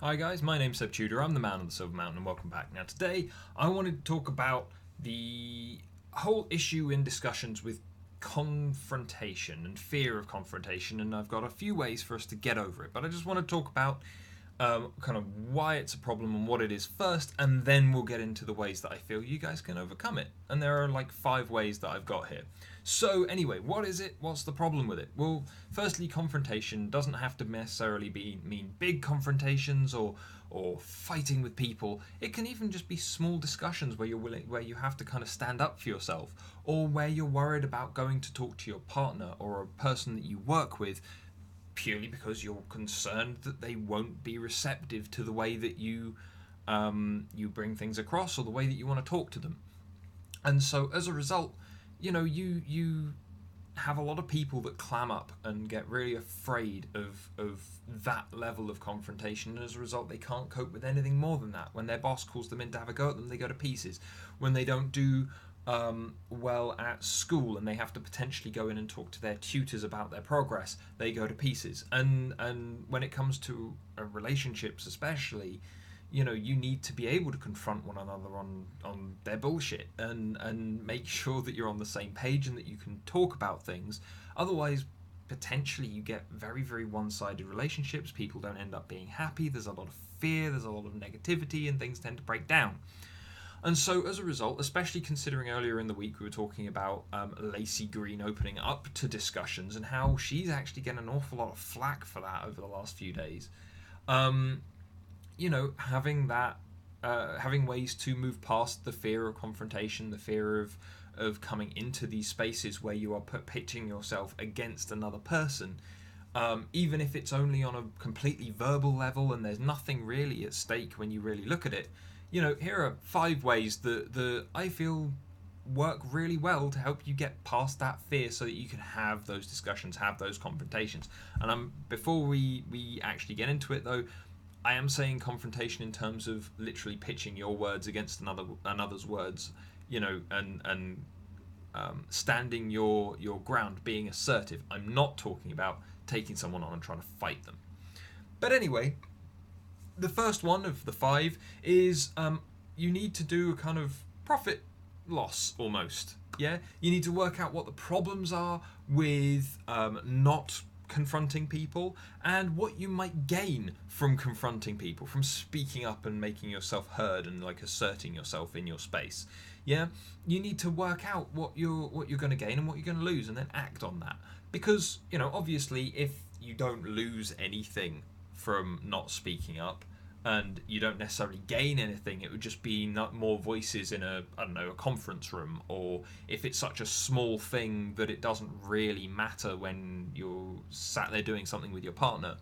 Hi guys, my name's Seb Tudor, I'm the man on the Silver Mountain and welcome back. Now today I wanted to talk about the whole issue in discussions with confrontation and fear of confrontation, and I've got a few ways for us to get over it, but I just want to talk about kind of why it's a problem and what it is first, and then we'll get into the ways that I feel you guys can overcome it. And there are like 5 ways that I've got here. So anyway, what is it? What's the problem with it? Well, firstly, confrontation doesn't have to necessarily mean big confrontations or fighting with people. It can even just be small discussions where where you have to kind of stand up for yourself, or where you're worried about going to talk to your partner or a person that you work with purely because you're concerned that they won't be receptive to the way that you bring things across or the way that you want to talk to them. And so as a result, you have a lot of people that clam up and get really afraid of that level of confrontation, and as a result they can't cope with anything more than that. When their boss calls them in to have a go at them, they go to pieces. When they don't do well at school and they have to potentially go in and talk to their tutors about their progress, they go to pieces. And when it comes to relationships especially, you need to be able to confront one another on their bullshit and make sure that you're on the same page and that you can talk about things. Otherwise, potentially you get very, very one-sided relationships. People don't end up being happy. There's a lot of fear, there's a lot of negativity, and things tend to break down. And so as a result, especially considering earlier in the week we were talking about Lacey Green opening up to discussions and how she's actually getting an awful lot of flack for that over the last few days. Having ways to move past the fear of confrontation, the fear of coming into these spaces where you are pitching yourself against another person, even if it's only on a completely verbal level and there's nothing really at stake when you really look at it. Here are 5 ways that I feel work really well to help you get past that fear so that you can have those discussions, have those confrontations. And before we actually get into it though, I am confrontation in terms of literally pitching your words against another's words, and standing your ground, being assertive. I'm not talking about taking someone on and trying to fight them. But anyway, the first one of the 5 is you need to do a kind of profit loss almost. Yeah, you need to work out what the problems are with not confronting people and what you might gain from confronting people, from speaking up and making yourself heard and like asserting yourself in your space. Yeah, you need to work out what you're going to gain and what you're going to lose, and then act on that. Because obviously, if you don't lose anything from not speaking up, and you don't necessarily gain anything, it would just be not more voices in a conference room, or if it's such a small thing that it doesn't really matter when you're sat there doing something with your partner,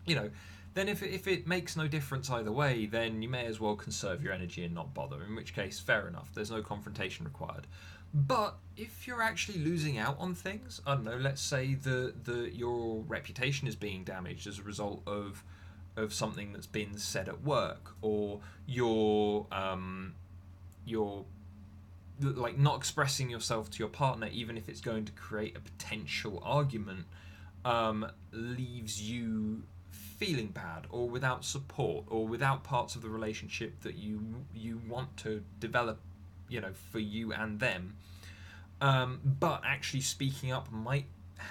then if it makes no difference either way, then you may as well conserve your energy and not bother, in which case, fair enough, there's no confrontation required. But if you're actually losing out on things, I don't know, let's say your reputation is being damaged as a result of something that's been said at work, or you're like not expressing yourself to your partner, even if it's going to create a potential argument, leaves you feeling bad or without support or without parts of the relationship that you want to develop, for you and them. But actually speaking up might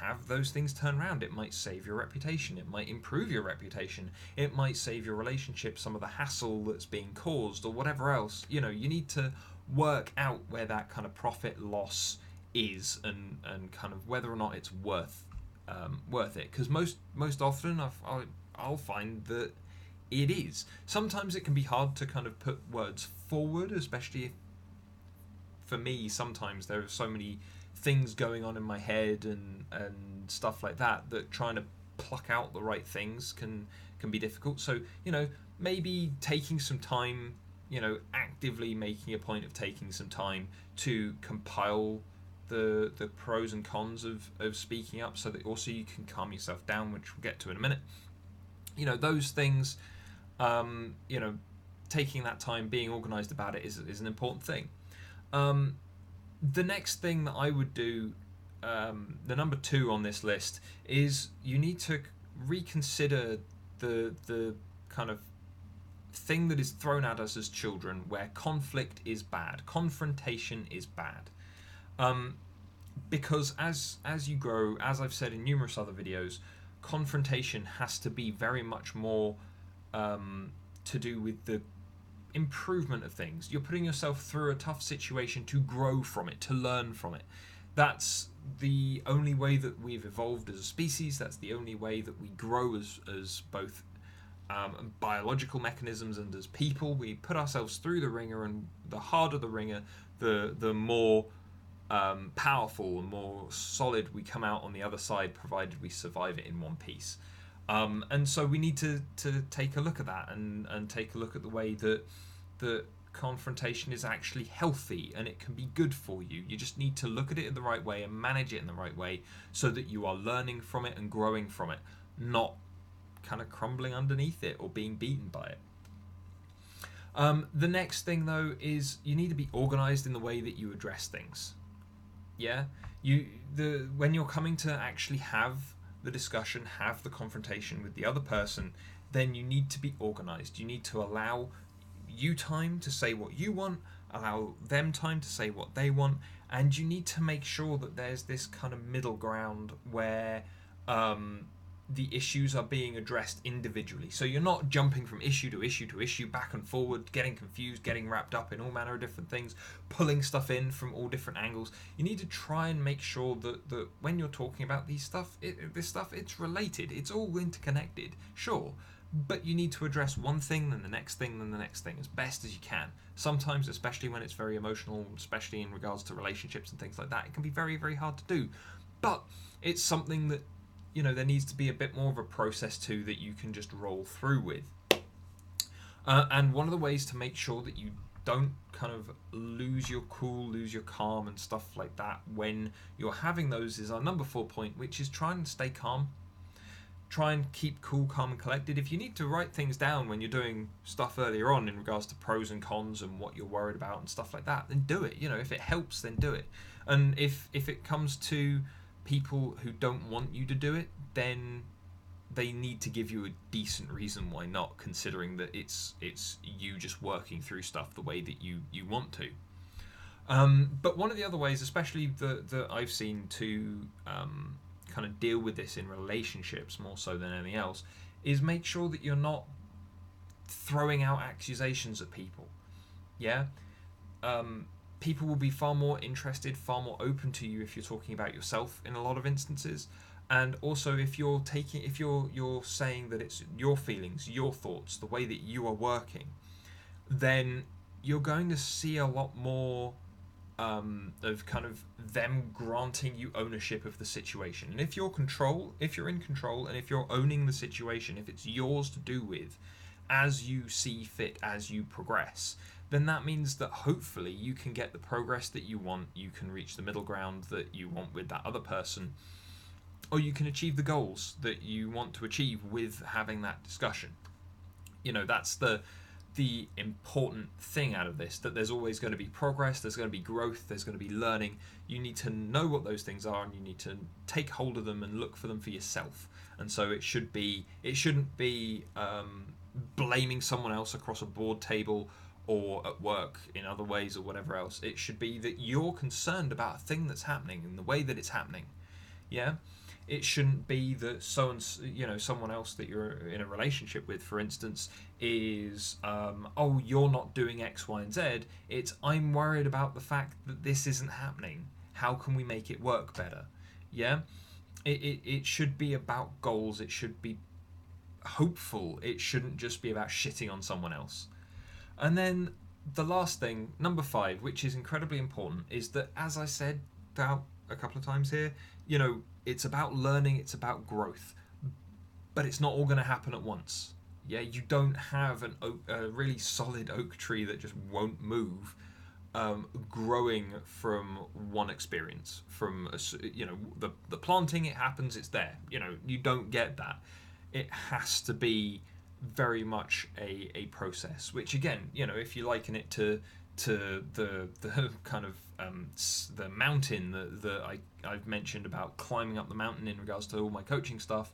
have those things turn around. It might save your reputation, it might improve your reputation, it might save your relationship some of the hassle that's being caused, or whatever else. You need to work out where that kind of profit loss is, and kind of whether or not it's worth it, because most often I'll find that it is. Sometimes it can be hard to kind of put words forward, especially if, for me, sometimes there are so many things going on in my head and stuff like that trying to pluck out the right things can be difficult. So maybe taking some time, actively making a point of taking some time to compile the pros and cons of speaking up, so that also you can calm yourself down, which we'll get to in a minute. Those things, taking that time, being organized about it is an important thing. The next thing that I would do, the number 2 on this list, is you need to reconsider the kind of thing that is thrown at us as children, where conflict is bad, confrontation is bad. Because as you grow, as I've said in numerous other videos, confrontation has to be very much more to do with the improvement of things. You're putting yourself through a tough situation to grow from it, to learn from it. That's the only way that we've evolved as a species. That's the only way that we grow as both biological mechanisms and as people. We put ourselves through the ringer, and the harder the ringer, the more powerful and more solid we come out on the other side, provided we survive it in one piece. And so we need to take a look at that, and take a look at the way that confrontation is actually healthy and it can be good for you. You just need to look at it in the right way and manage it in the right way, so that you are learning from it and growing from it, not kind of crumbling underneath it or being beaten by it. The next thing, though, is you need to be organized in the way that you address things. Yeah, when you're coming to actually have the discussion, have the confrontation with the other person, then you need to be organized. You need to allow you time to say what you want, allow them time to say what they want, and you need to make sure that there's this kind of middle ground where the issues are being addressed individually. So you're not jumping from issue to issue to issue, back and forward, getting confused, getting wrapped up in all manner of different things, pulling stuff in from all different angles. You need to try and make sure that when you're talking about this stuff, it's related. It's all interconnected, sure. But you need to address one thing, then the next thing, then the next thing, as best as you can. Sometimes, especially when it's very emotional, especially in regards to relationships and things like that, it can be very, very hard to do. But it's something that, there needs to be a bit more of a process to, that you can just roll through with. And one of the ways to make sure that you don't kind of lose your cool, lose your calm and stuff like that when you're having those is our number 4 point, which is try and stay calm. Try and keep cool, calm and collected. If you need to write things down when you're doing stuff earlier on in regards to pros and cons and what you're worried about and stuff like that, then do it. If it helps, then do it. And if it comes to people who don't want you to do it, then they need to give you a decent reason why not, considering that it's you just working through stuff the way that you want to. But one of the other ways, especially that I've seen to kind of deal with this in relationships more so than anything else, is make sure that you're not throwing out accusations at people. Yeah, people will be far more interested, far more open to you if you're talking about yourself in a lot of instances, and also if you're saying that it's your feelings, your thoughts, the way that you are working, then you're going to see a lot more of kind of them granting you ownership of the situation. And if you're in control, and if you're owning the situation, if it's yours to do with as you see fit, as you progress, then that means that hopefully you can get the progress that you want, you can reach the middle ground that you want with that other person, or you can achieve the goals that you want to achieve with having that discussion. That's the important thing out of this, that there's always going to be progress, there's going to be growth, there's going to be learning. You need to know what those things are, and you need to take hold of them and look for them for yourself. And so it shouldn't be blaming someone else across a board table or at work in other ways or whatever else. It should be that you're concerned about a thing that's happening and the way that it's happening. Yeah, it shouldn't be that someone else that you're in a relationship with, for instance, is you're not doing X, Y, and Z. It's, I'm worried about the fact that this isn't happening. How can we make it work better? Yeah, it should be about goals. It should be hopeful. It shouldn't just be about shitting on someone else. And then the last thing, number 5, which is incredibly important, is that, as I said about a couple of times here, it's about learning, it's about growth, but it's not all going to happen at once. Yeah, you don't have a really solid oak tree that just won't move, growing from one experience. From the planting, it happens, it's there. You don't get that. It has to be very much a process. Which again, if you liken it to the kind of the mountain that I've mentioned about climbing up the mountain in regards to all my coaching stuff,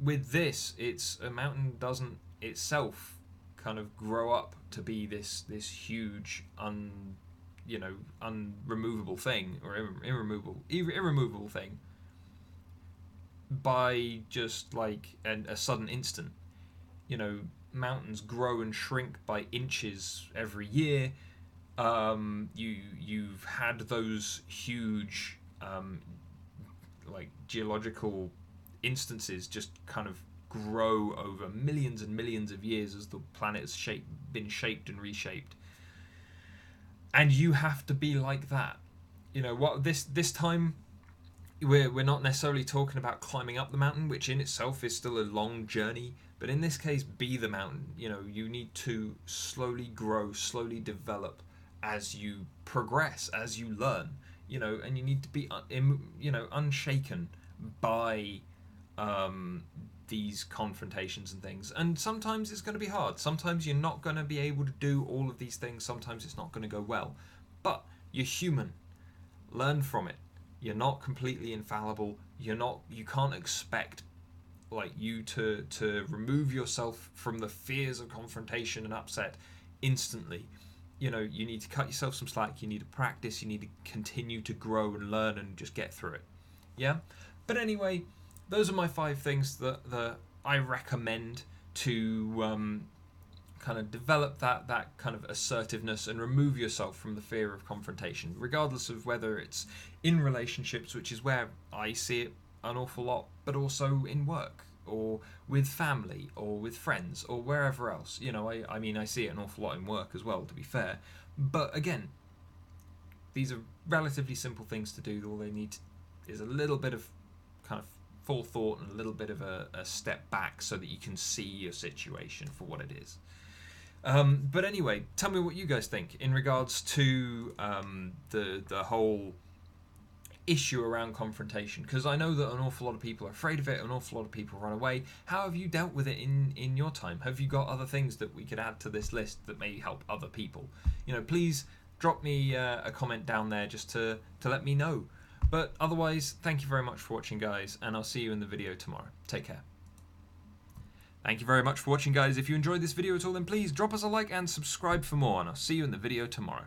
with this, it's a mountain doesn't itself kind of grow up to be this huge unremovable thing, or irremovable thing by just like a sudden instant. Mountains grow and shrink by inches every year. You've had those huge like geological instances just kind of grow over millions and millions of years as the planet has been shaped and reshaped. And you have to be like that. What this time we're not necessarily talking about climbing up the mountain, which in itself is still a long journey, but in this case, be the mountain. You need to slowly grow, slowly develop as you progress, as you learn, and you need to be unshaken by these confrontations and things. And sometimes it's going to be hard. Sometimes you're not going to be able to do all of these things. Sometimes it's not going to go well. But you're human. Learn from it. You're not completely infallible. You can't expect you to remove yourself from the fears of confrontation and upset instantly. You need to cut yourself some slack. You need to practice. You need to continue to grow and learn and just get through it. Yeah? But anyway, those are my 5 things that I recommend to kind of develop that kind of assertiveness and remove yourself from the fear of confrontation, regardless of whether it's in relationships, which is where I see it an awful lot, but also in work or with family or with friends or wherever else. I mean, I see it an awful lot in work as well, to be fair. But again, these are relatively simple things to do. All they need is a little bit of kind of forethought and a little bit of a step back so that you can see your situation for what it is. But anyway, tell me what you guys think in regards to the whole issue around confrontation, because I know that an awful lot of people are afraid of it, an awful lot of people run away. How have you dealt with it in your time? Have you got other things that we could add to this list that may help other people? Please drop me a comment down there just to let me know. But otherwise, thank you very much for watching, guys, and I'll see you in the video tomorrow. Take care. Thank you very much for watching, guys. If you enjoyed this video at all, then please drop us a like and subscribe for more, and I'll see you in the video tomorrow.